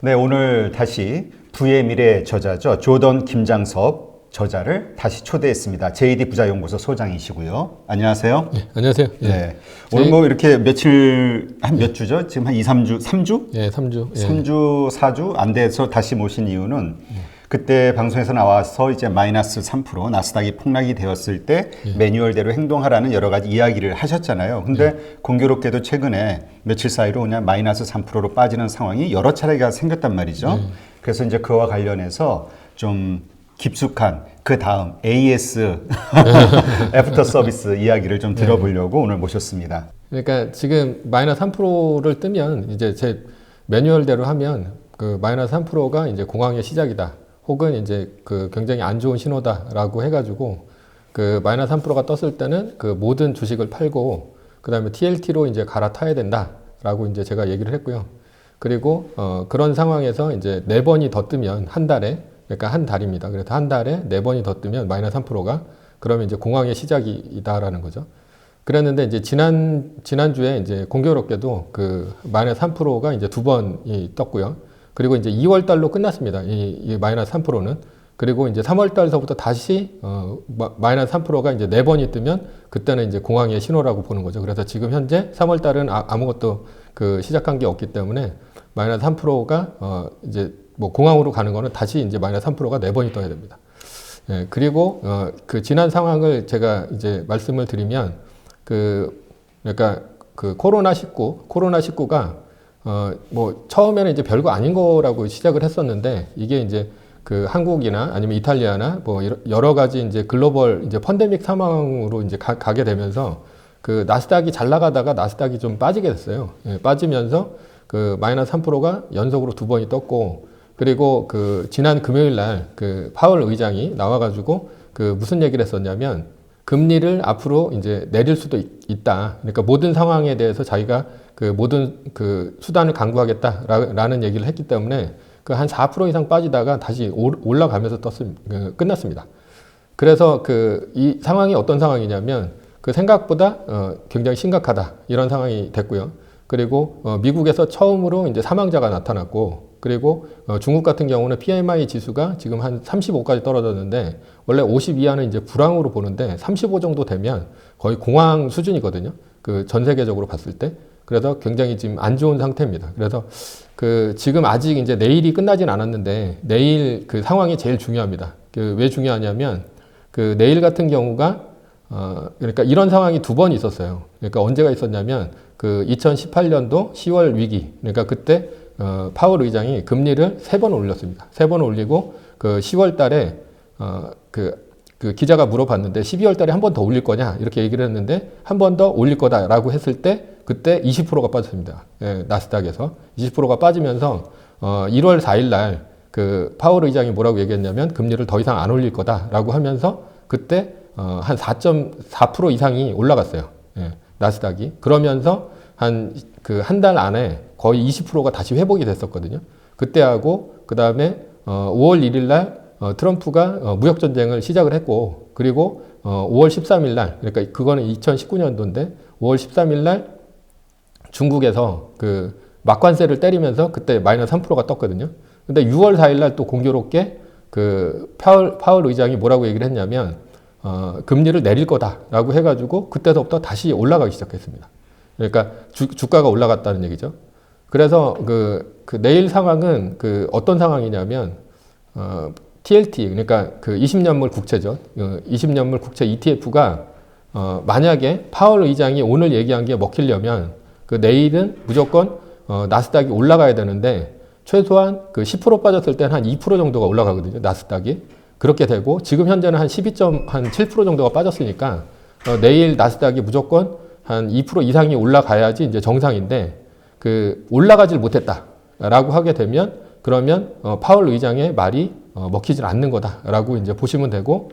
네, 오늘 다시 부의 미래 저자죠. 조던 김장섭 저자를 다시 초대했습니다. JD 부자연구소 소장이시고요. 안녕하세요. 네, 안녕하세요. 예. 네. 오늘 뭐 이렇게 며칠, 한 몇 주죠? 지금 한 2, 3주? 3주? 예, 3주. 예. 3주, 4주 안 돼서 다시 모신 이유는 그때 방송에서 나와서 이제 마이너스 3% 나스닥이 폭락이 되었을 때 매뉴얼대로 행동하라는 여러 가지 이야기를 하셨잖아요. 근데 공교롭게도 최근에 며칠 사이로 그냥 마이너스 3%로 빠지는 상황이 여러 차례가 생겼단 말이죠. 그래서 이제 그와 관련해서 좀 깊숙한 그 다음 AS 애프터 서비스 이야기를 좀 들어보려고 오늘 모셨습니다. 그러니까 지금 마이너스 3%를 뜨면 이제 제 매뉴얼대로 하면 그 마이너스 3%가 이제 공황의 시작이다. 혹은 이제 그 굉장히 안 좋은 신호다라고 해가지고 그 마이너스 3%가 떴을 때는 그 모든 주식을 팔고 그 다음에 TLT로 이제 갈아타야 된다라고 이제 제가 얘기를 했고요. 그리고 그런 상황에서 이제 4번이 더 뜨면 한 달에 그러니까 한 달입니다. 그래서 한 달에 4번이 더 뜨면 마이너스 3%가 그러면 이제 공황의 시작이다라는 거죠. 그랬는데 이제 지난주에 이제 공교롭게도 그 마이너스 3%가 이제 2번이 떴고요. 그리고 이제 2월 달로 끝났습니다. 이 마이너스 3%는. 그리고 이제 3월 달서부터 다시 마이너스 3%가 이제 4번이 뜨면 그때는 이제 공황의 신호라고 보는 거죠. 그래서 지금 현재 3월 달은 아무것도 그 시작한 게 없기 때문에 마이너스 3%가 이제 뭐 공황으로 가는 거는 다시 이제 마이너스 3%가 4번이 떠야 됩니다. 예, 그리고 그 지난 상황을 제가 이제 말씀을 드리면 그러니까 그 코로나19가 뭐 처음에는 이제 별거 아닌 거라고 시작을 했었는데 이게 이제 그 한국이나 아니면 이탈리아나 뭐 여러 가지 이제 글로벌 이제 팬데믹 상황으로 이제 가게 되면서 그 나스닥이 잘 나가다가 나스닥이 좀 빠지게 됐어요. 예, 빠지면서 그 마이너스 3%가 연속으로 2번이 떴고 그리고 그 지난 금요일 날 그 파월 의장이 나와가지고 그 무슨 얘기를 했었냐면 금리를 앞으로 이제 내릴 수도 있다. 그러니까 모든 상황에 대해서 자기가 그 모든 그 수단을 강구하겠다라는 얘기를 했기 때문에 그 한 4% 이상 빠지다가 다시 올라가면서 끝났습니다. 그래서 그 이 상황이 어떤 상황이냐면 그 생각보다 굉장히 심각하다 이런 상황이 됐고요. 그리고 미국에서 처음으로 이제 사망자가 나타났고 그리고 중국 같은 경우는 PMI 지수가 지금 한 35까지 떨어졌는데 원래 50 이하는 이제 불황으로 보는데 35 정도 되면 거의 공황 수준이거든요. 그 전 세계적으로 봤을 때. 그래서 굉장히 지금 안 좋은 상태입니다. 그래서 그 지금 아직 이제 내일이 끝나진 않았는데 내일 그 상황이 제일 중요합니다. 그 왜 중요하냐면 그 내일 같은 경우가 그러니까 이런 상황이 2번 있었어요. 그러니까 언제가 있었냐면 그 2018년도 10월 위기. 그러니까 그때 파월 의장이 금리를 3번 올렸습니다. 3번 올리고 그 10월 달에 그 기자가 물어봤는데 12월 달에 한 번 더 올릴 거냐 이렇게 얘기를 했는데 한 번 더 올릴 거다라고 했을 때 그때 20%가 빠졌습니다. 예, 나스닥에서 20%가 빠지면서 1월 4일 날 그 파월 의장이 뭐라고 얘기했냐면 금리를 더 이상 안 올릴 거다라고 하면서 그때 한 4.4% 이상이 올라갔어요. 예, 나스닥이. 그러면서 한 달 안에 거의 20%가 다시 회복이 됐었거든요. 그때하고 그 다음에 5월 1일 날 트럼프가 무역 전쟁을 시작을 했고 그리고 5월 13일 날 그러니까 그거는 2019년도인데 5월 13일 날 중국에서 그 막관세를 때리면서 그때 마이너스 3%가 떴거든요. 근데 6월 4일 날 또 공교롭게 그 파월 의장이 뭐라고 얘기를 했냐면 금리를 내릴 거다라고 해가지고 그때부터 다시 올라가기 시작했습니다. 그러니까 주가가 올라갔다는 얘기죠. 그래서 그 내일 상황은 그 어떤 상황이냐면 TLT 그러니까 그 20년물 국채죠. 20년물 국채 ETF가 만약에 파월 의장이 오늘 얘기한 게 먹히려면 그 내일은 무조건 나스닥이 올라가야 되는데 최소한 그 10% 빠졌을 때는 한 2% 정도가 올라가거든요. 나스닥이. 그렇게 되고 지금 현재는 한 12.7% 정도가 빠졌으니까 내일 나스닥이 무조건 한 2% 이상이 올라가야지 이제 정상인데 그 올라가질 못했다라고 하게 되면 그러면 파월 의장의 말이 먹히질 않는 거다라고 이제 보시면 되고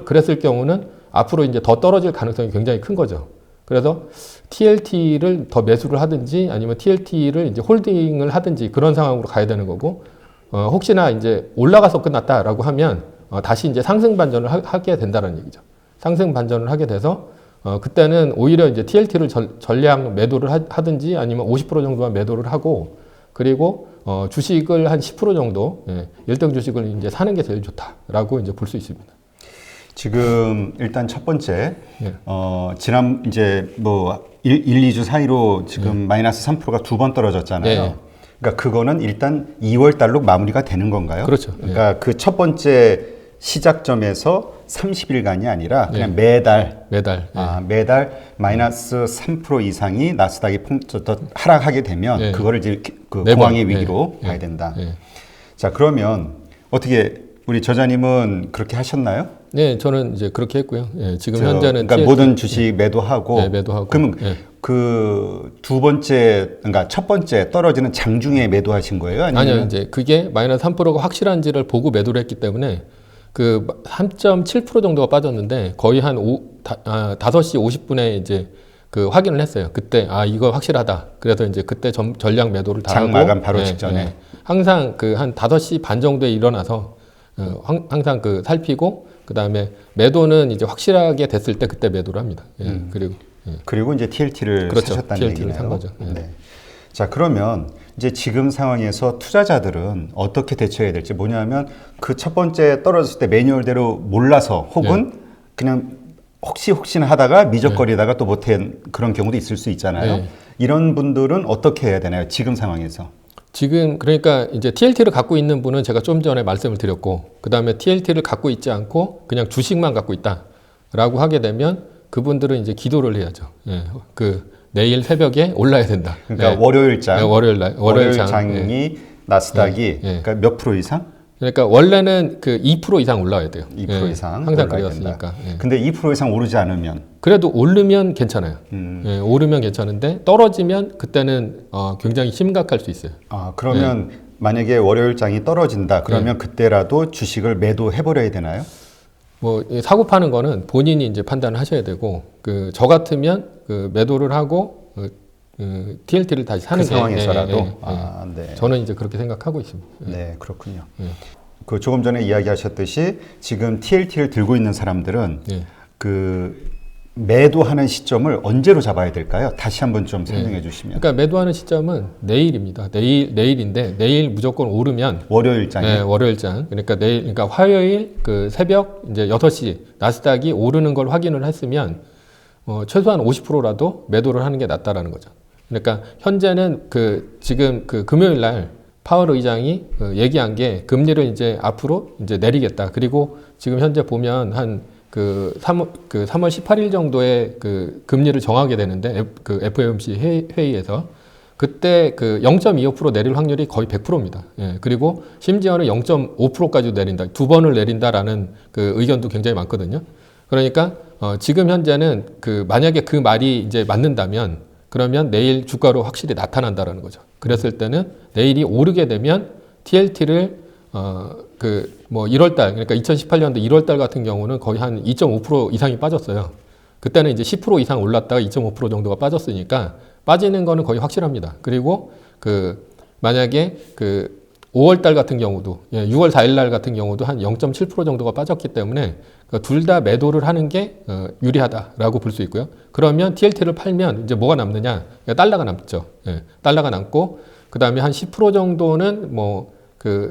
그랬을 경우는 앞으로 이제 더 떨어질 가능성이 굉장히 큰 거죠. 그래서 TLT를 더 매수를 하든지 아니면 TLT를 이제 홀딩을 하든지 그런 상황으로 가야 되는 거고 혹시나 이제 올라가서 끝났다라고 하면 다시 이제 상승 반전을 하게 된다는 얘기죠. 상승 반전을 하게 돼서 그때는 오히려 이제 TLT를 전량 매도를 하든지 아니면 50% 정도만 매도를 하고 그리고 주식을 한 10% 정도 1등 주식을 이제 사는 게 제일 좋다라고 이제 볼 수 있습니다. 지금 일단 첫 번째 예. 지난 이제 뭐 1, 2주 사이로 지금 마이너스 3%가 두 번 떨어졌잖아요. 예. 그러니까 그거는 일단 2월 달로 마무리가 되는 건가요? 그렇죠. 그러니까 그 첫 번째 시작점에서 30일간이 아니라 그냥 매달 매달 마이너스 3% 이상이 나스닥이 하락하게 되면 그거를 이제 그 공황의 위기로 봐야 된다. 자, 그러면 어떻게 우리 저자님은 그렇게 하셨나요? 네, 저는 이제 그렇게 했고요. 지금 현재는 그러니까 모든 주식 매도하고, 매도하고. 그러면 그 두 번째, 그러니까 첫 번째 떨어지는 장중에 매도하신 거예요? 아니요, 이제 그게 마이너스 3%가 확실한지를 보고 매도를 했기 때문에 그 3.7% 정도가 빠졌는데 거의 한 5시 50분에 이제 그 확인을 했어요. 그때 이거 확실하다. 그래서 이제 그때 전량 매도를 다 장 하고 마감 바로 직전에 항상 그 한 5시 반 정도에 일어나서 항상 그 살피고 그다음에 매도는 이제 확실하게 됐을 때 그때 매도를 합니다. 그리고 이제 TLT를 그렇죠. 사셨다는 TLT를 얘기네요. 산 거죠. 네. 자, 그러면 이제 지금 상황에서 투자자들은 어떻게 대처해야 될지, 뭐냐면 그 첫 번째 떨어졌을 때 매뉴얼대로 몰라서 혹은 그냥 혹시나 하다가 미적거리다가 또 못한 그런 경우도 있을 수 있잖아요. 이런 분들은 어떻게 해야 되나요? 지금 상황에서. 지금 그러니까 이제 TLT를 갖고 있는 분은 제가 좀 전에 말씀을 드렸고 그다음에 TLT를 갖고 있지 않고 그냥 주식만 갖고 있다라고 하게 되면 그분들은 이제 기도를 해야죠. 그 내일 새벽에 올라야 된다. 그러니까 월요일장, 월요일장이 나스닥이 그러니까 몇 프로 이상? 그러니까 원래는 그 2% 이상 올라야 돼요. 2% 이상 항상 그랬으니까. 근데 2% 이상 오르지 않으면 그래도 오르면 괜찮아요. 오르면 괜찮은데 떨어지면 그때는 굉장히 심각할 수 있어요. 그러면 만약에 월요일장이 떨어진다 그러면 그때라도 주식을 매도해 버려야 되나요? 뭐 사고 파는 거는 본인이 이제 판단을 하셔야 되고 그 저 같으면 그 매도를 하고 TLT를 다시 사는 그 상황에서라도 네. 저는 이제 그렇게 생각하고 있습니다. 네, 그렇군요. 그 조금 전에 이야기하셨듯이 지금 TLT를 들고 있는 사람들은 그 매도하는 시점을 언제로 잡아야 될까요? 다시 한번 좀 설명해 주시면. 그러니까 매도하는 시점은 내일입니다. 내일인데 내일 무조건 오르면 월요일장에. 월요일장. 그러니까 그러니까 화요일 그 새벽 이제 6시 나스닥이 오르는 걸 확인을 했으면 최소한 50%라도 매도를 하는 게 낫다라는 거죠. 그러니까 현재는 지금 금요일 날 파월 의장이 얘기한 게 금리를 이제 앞으로 이제 내리겠다. 그리고 지금 현재 보면 한 3월 18일 정도에 그 금리를 정하게 되는데 그 FOMC 회의에서 그때 그 0.25% 내릴 확률이 거의 100%입니다. 그리고 심지어는 0.5%까지도 내린다. 두 번을 내린다라는 그 의견도 굉장히 많거든요. 그러니까 지금 현재는 만약에 그 말이 이제 맞는다면 그러면 내일 주가로 확실히 나타난다라는 거죠. 그랬을 때는 내일이 오르게 되면 TLT를 1월 달, 그러니까 2018년도 1월 달 같은 경우는 거의 한 2.5% 이상이 빠졌어요. 그때는 이제 10% 이상 올랐다가 2.5% 정도가 빠졌으니까 빠지는 거는 거의 확실합니다. 그리고 만약에 5월 달 같은 경우도 6월 4일 날 같은 경우도 한 0.7% 정도가 빠졌기 때문에 둘 다 매도를 하는 게 유리하다라고 볼 수 있고요. 그러면 TLT를 팔면 이제 뭐가 남느냐? 달러가 남죠. 달러가 남고 그다음에 한 10% 정도는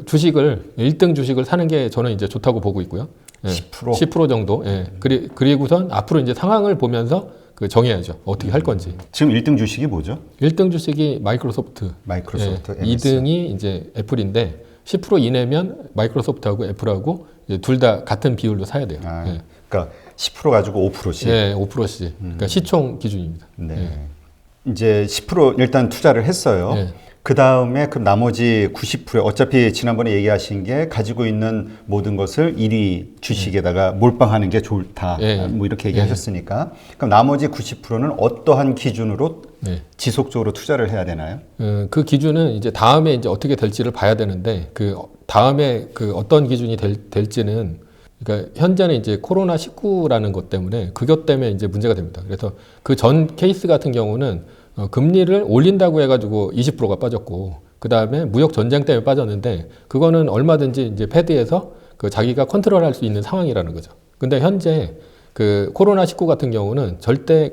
주식을 1등 주식을 사는 게 저는 이제 좋다고 보고 있고요. 10% 정도. 그리고선 앞으로 이제 상황을 보면서 정해야죠. 어떻게 할 건지. 지금 1등 주식이 뭐죠? 1등 주식이 마이크로소프트. MS. 2등이 이제 애플인데 10% 이내면 마이크로소프트하고 애플하고 둘 다 같은 비율로 사야 돼요. 그러니까 10% 가지고 5%씩. 네, 5%씩. 그러니까 시총 기준입니다. 이제 10% 일단 투자를 했어요. 그 다음에 그 나머지 90% 어차피 지난번에 얘기하신 게 가지고 있는 모든 것을 1위 주식에다가 몰빵하는 게 좋다. 뭐 이렇게 얘기하셨으니까 그럼 나머지 90%는 어떠한 기준으로 지속적으로 투자를 해야 되나요? 그 기준은 이제 다음에 이제 어떻게 될지를 봐야 되는데 다음에 어떤 기준이 될지는 그러니까 현재는 이제 코로나19라는 것 때문에 그것 때문에 이제 문제가 됩니다. 그래서 그 전 케이스 같은 경우는 금리를 올린다고 해가지고 20%가 빠졌고 그 다음에 무역 전쟁 때문에 빠졌는데 그거는 얼마든지 이제 패드에서 자기가 컨트롤할 수 있는 상황이라는 거죠. 근데 현재 코로나19 같은 경우는 절대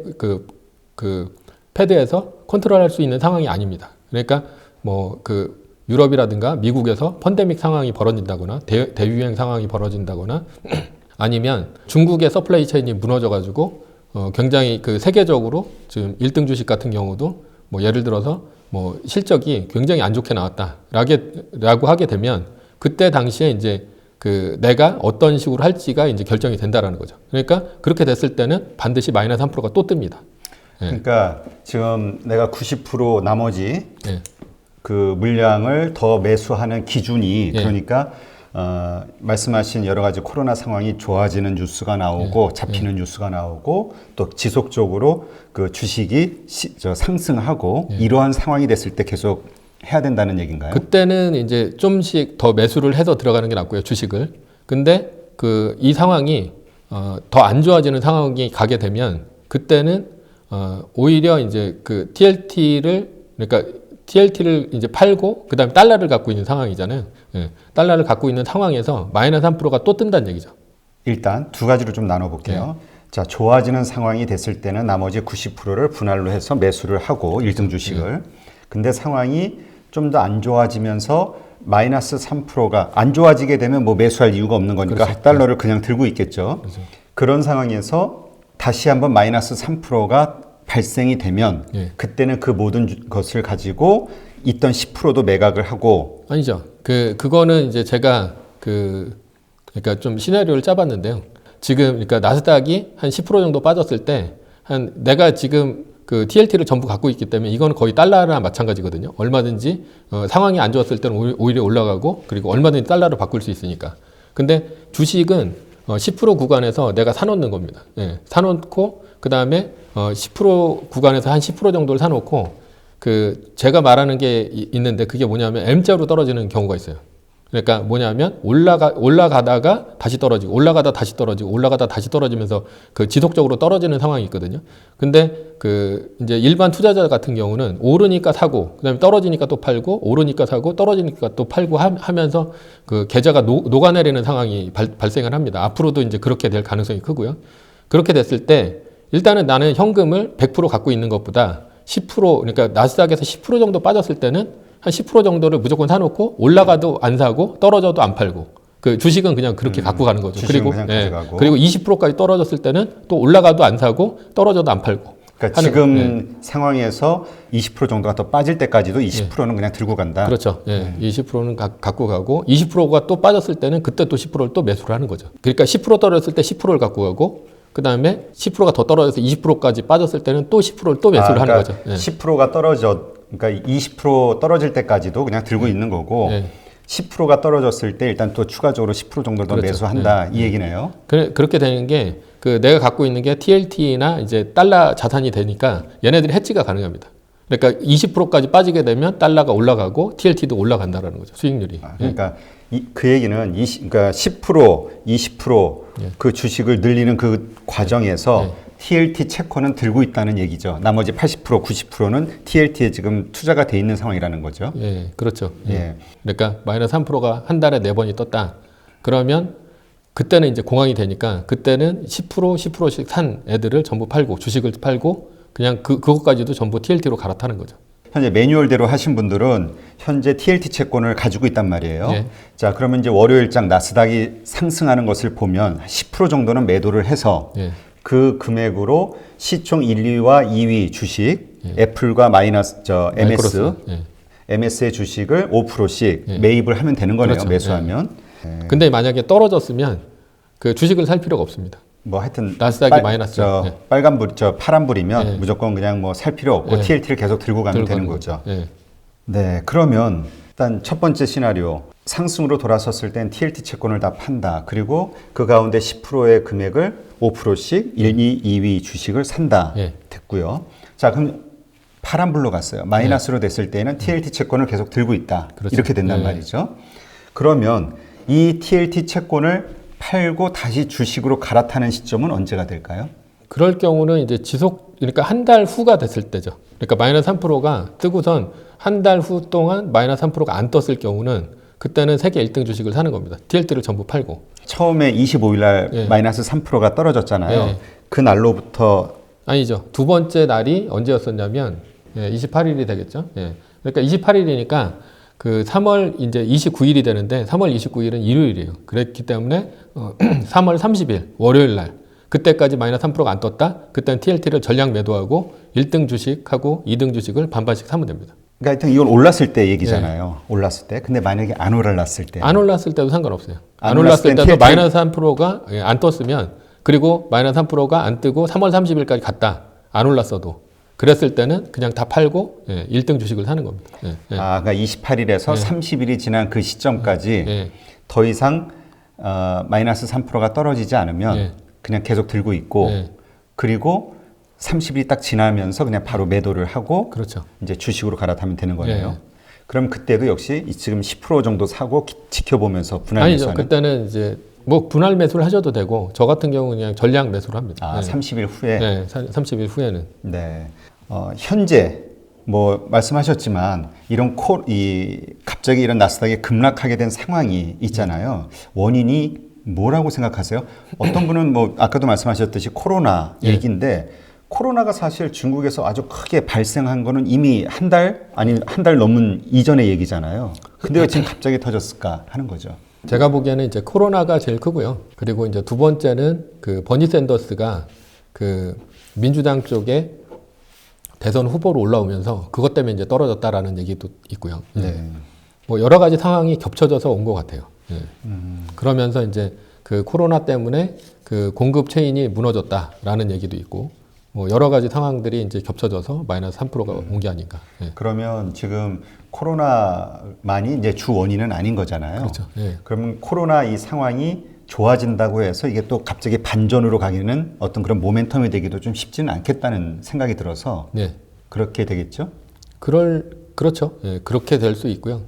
패드에서 컨트롤할 수 있는 상황이 아닙니다. 그러니까 유럽이라든가 미국에서 펀데믹 상황이 벌어진다거나 대유행 상황이 벌어진다거나 아니면 중국의 서플라이 체인이 무너져가지고 굉장히 그 세계적으로 지금 1등 주식 같은 경우도 뭐 예를 들어서 뭐 실적이 굉장히 안 좋게 나왔다라고 하게 되면 그때 당시에 이제 그 내가 어떤 식으로 할지가 이제 결정이 된다라는 거죠. 그러니까 그렇게 됐을 때는 반드시 마이너스 3%가 또 뜹니다. 예. 그러니까 지금 내가 90% 나머지 예. 그 물량을 더 매수하는 기준이 예. 그러니까 말씀하신 여러 가지 코로나 상황이 좋아지는 뉴스가 나오고 잡히는 뉴스가 나오고 또 지속적으로 그 주식이 상승하고 이러한 상황이 됐을 때 계속 해야 된다는 얘기인가요? 그때는 이제 좀씩 더 매수를 해서 들어가는 게 낫고요, 주식을. 근데 그 이 상황이 더 안 좋아지는 상황이 가게 되면 그때는 오히려 이제 그 TLT를 이제 팔고 그다음에 달러를 갖고 있는 상황이잖아요. 예. 달러를 갖고 있는 상황에서 마이너스 3%가 또 뜬다는 얘기죠. 일단 두 가지로 좀 나눠볼게요. 자, 좋아지는 상황이 됐을 때는 나머지 90%를 분할로 해서 매수를 하고 1등 주식을. 근데 상황이 좀 더 안 좋아지면서 마이너스 3%가 안 좋아지게 되면 뭐 매수할 이유가 없는 거니까 그렇죠. 달러를 그냥 들고 있겠죠. 그렇죠. 그런 상황에서 다시 한번 마이너스 3%가 발생이 되면 예. 그때는 그 모든 것을 가지고 있던 10%도 매각을 하고 아니죠. 그거는 이제 제가 그러니까 좀 시나리오를 짜봤는데요. 지금 그러니까 나스닥이 한 10% 정도 빠졌을 때 내가 지금 그 TLT를 전부 갖고 있기 때문에 이건 거의 달러랑 마찬가지거든요. 얼마든지 상황이 안 좋았을 때는 오히려 올라가고 그리고 얼마든지 달러로 바꿀 수 있으니까. 근데 주식은 10% 구간에서 내가 사놓는 겁니다. 예, 사놓고 그 다음에 10% 구간에서 한 10% 정도를 사놓고 제가 말하는 게 있는데 그게 뭐냐면 M자로 떨어지는 경우가 있어요. 그러니까 뭐냐면 올라가다가 다시 떨어지고 올라가다 다시 떨어지고 올라가다 다시 떨어지면서 그 지속적으로 떨어지는 상황이 있거든요. 근데 이제 일반 투자자 같은 경우는 오르니까 사고 그다음에 떨어지니까 또 팔고 오르니까 사고 떨어지니까 또 팔고 하면서 그 계좌가 녹아내리는 상황이 발생을 합니다. 앞으로도 이제 그렇게 될 가능성이 크고요. 그렇게 됐을 때 일단은 나는 현금을 100% 갖고 있는 것보다 10% 그러니까 나스닥에서 10% 정도 빠졌을 때는 한 10% 정도를 무조건 사놓고 올라가도 안 사고 떨어져도 안 팔고 그 주식은 그냥 그렇게 갖고 가는 거죠. 주식은 그리고 그냥 가져가고. 그리고 20%까지 떨어졌을 때는 또 올라가도 안 사고 떨어져도 안 팔고. 그러니까 지금 상황에서 20% 정도가 더 빠질 때까지도 20%는 그냥 들고 간다. 그렇죠. 20%는 갖고 가고 20%가 또 빠졌을 때는 그때 또 10%를 또 매수를 하는 거죠. 그러니까 10% 떨어졌을 때 10%를 갖고 가고 그 다음에 10%가 더 떨어져서 20%까지 빠졌을 때는 또 10%를 또 매수를 하는 거죠. 10%가 그러니까 20% 떨어질 때까지도 그냥 들고 있는 거고 10%가 떨어졌을 때 일단 또 추가적으로 10% 정도 더 그렇죠. 매수한다 이 얘기네요. 그렇게 되는 게 내가 갖고 있는 게 TLT나 이제 달러 자산이 되니까 얘네들이 해지가 가능합니다. 그러니까 20%까지 빠지게 되면 달러가 올라가고 TLT도 올라간다라는 거죠. 수익률이. 그러니까 그 얘기는 그러니까 10%, 20% 그 주식을 늘리는 그 과정에서 TLT 채권은 들고 있다는 얘기죠. 나머지 80%, 90%는 TLT에 지금 투자가 돼 있는 상황이라는 거죠. 예, 그렇죠. 그러니까 마이너스 3%가 한 달에 4번이 떴다. 그러면 그때는 이제 공황이 되니까 그때는 10%, 10%씩 산 애들을 전부 팔고 주식을 팔고 그냥 그것까지도 전부 TLT로 갈아타는 거죠. 현재 매뉴얼대로 하신 분들은 현재 TLT 채권을 가지고 있단 말이에요. 예. 자, 그러면 이제 월요일장 나스닥이 상승하는 것을 보면 10% 정도는 매도를 해서 그 금액으로 시총 1위와 2위 주식, 애플과 MS의 주식을 5%씩 매입을 하면 되는 거네요. 그렇죠. 매수하면. 근데 만약에 떨어졌으면 그 주식을 살 필요가 없습니다. 뭐 하여튼 나스닥이 마이너스. 파란불이면 무조건 그냥 뭐 살 필요 없고 TLT를 계속 들고 가면 되는 거죠. 네, 그러면 일단 첫 번째 시나리오 상승으로 돌아섰을 땐 TLT 채권을 다 판다. 그리고 그 가운데 10%의 금액을 5%씩 1, 2, 2위 주식을 산다. 됐고요. 자, 그럼 파란불로 갔어요. 마이너스로 됐을 때는 TLT 채권을 계속 들고 있다. 그렇죠. 이렇게 된단 말이죠. 그러면 이 TLT 채권을 팔고 다시 주식으로 갈아타는 시점은 언제가 될까요? 그럴 경우는 이제 그러니까 한 달 후가 됐을 때죠. 그러니까 마이너스 3%가 뜨고선 한 달 후 동안 마이너스 3%가 안 떴을 경우는 그때는 세계 1등 주식을 사는 겁니다. TLT를 전부 팔고. 처음에 25일 날 마이너스 3%가 떨어졌잖아요. 그 날로부터 아니죠. 두 번째 날이 언제였었냐면 28일이 되겠죠. 그러니까 28일이니까 그 3월 이제 29일이 되는데 3월 29일은 일요일이에요. 그랬기 때문에 3월 30일 월요일 날 그때까지 마이너스 3%가 안 떴다. 그때는 TLT를 전량 매도하고 1등 주식하고 2등 주식을 반반씩 사면 됩니다. 그러니까 하여튼 이건 올랐을 때 얘기잖아요. 올랐을 때. 근데 만약에 안 올랐을 때. 안 올랐을 때도 상관없어요. 안 안 올랐을 올랐을 땐 때도 TLT 마이너스 3%가 안 떴으면 그리고 마이너스 3%가 안 뜨고 3월 30일까지 갔다. 안 올랐어도. 그랬을 때는 그냥 다 팔고 1등 주식을 사는 겁니다. 아, 그러니까 28일에서 30일이 지난 그 시점까지 더 이상 마이너스 3%가 떨어지지 않으면 그냥 계속 들고 있고 그리고 30일이 딱 지나면서 그냥 바로 매도를 하고 그렇죠. 이제 주식으로 갈아타면 되는 거네요. 그럼 그때도 역시 지금 10% 정도 사고 지켜보면서 분할 아니죠. 매수하는. 그때는 이제 뭐 분할 매수를 하셔도 되고 저 같은 경우는 그냥 전량 매수를 합니다. 아, 30일 후에. 네, 30일 후에는. 네. 현재 뭐 말씀하셨지만 이런 갑자기 이런 나스닥이 급락하게 된 상황이 있잖아요. 원인이 뭐라고 생각하세요? 어떤 분은 뭐 아까도 말씀하셨듯이 코로나 얘기인데 코로나가 사실 중국에서 아주 크게 발생한 거는 이미 한 달 아니 한 달 넘은 이전의 얘기잖아요. 근데 왜 지금 갑자기 터졌을까 하는 거죠. 제가 보기에는 이제 코로나가 제일 크고요. 그리고 이제 두 번째는 그 버니 샌더스가 그 민주당 쪽에 대선 후보로 올라오면서 그것 때문에 이제 떨어졌다라는 얘기도 있고요. 뭐 여러 가지 상황이 겹쳐져서 온 것 같아요. 그러면서 이제 그 코로나 때문에 그 공급 체인이 무너졌다라는 얘기도 있고 뭐 여러 가지 상황들이 이제 겹쳐져서 마이너스 3%가 온 게 아닌가. 그러면 지금 코로나만이 이제 주 원인은 아닌 거잖아요. 그렇죠. 그러면 코로나 이 상황이 좋아진다고 해서 이게 또 갑자기 반전으로 가기는 어떤 그런 모멘텀이 되기도 좀 쉽지는 않겠다는 생각이 들어서 그렇게 되겠죠? 그렇죠. 그렇게 될 수 있고요.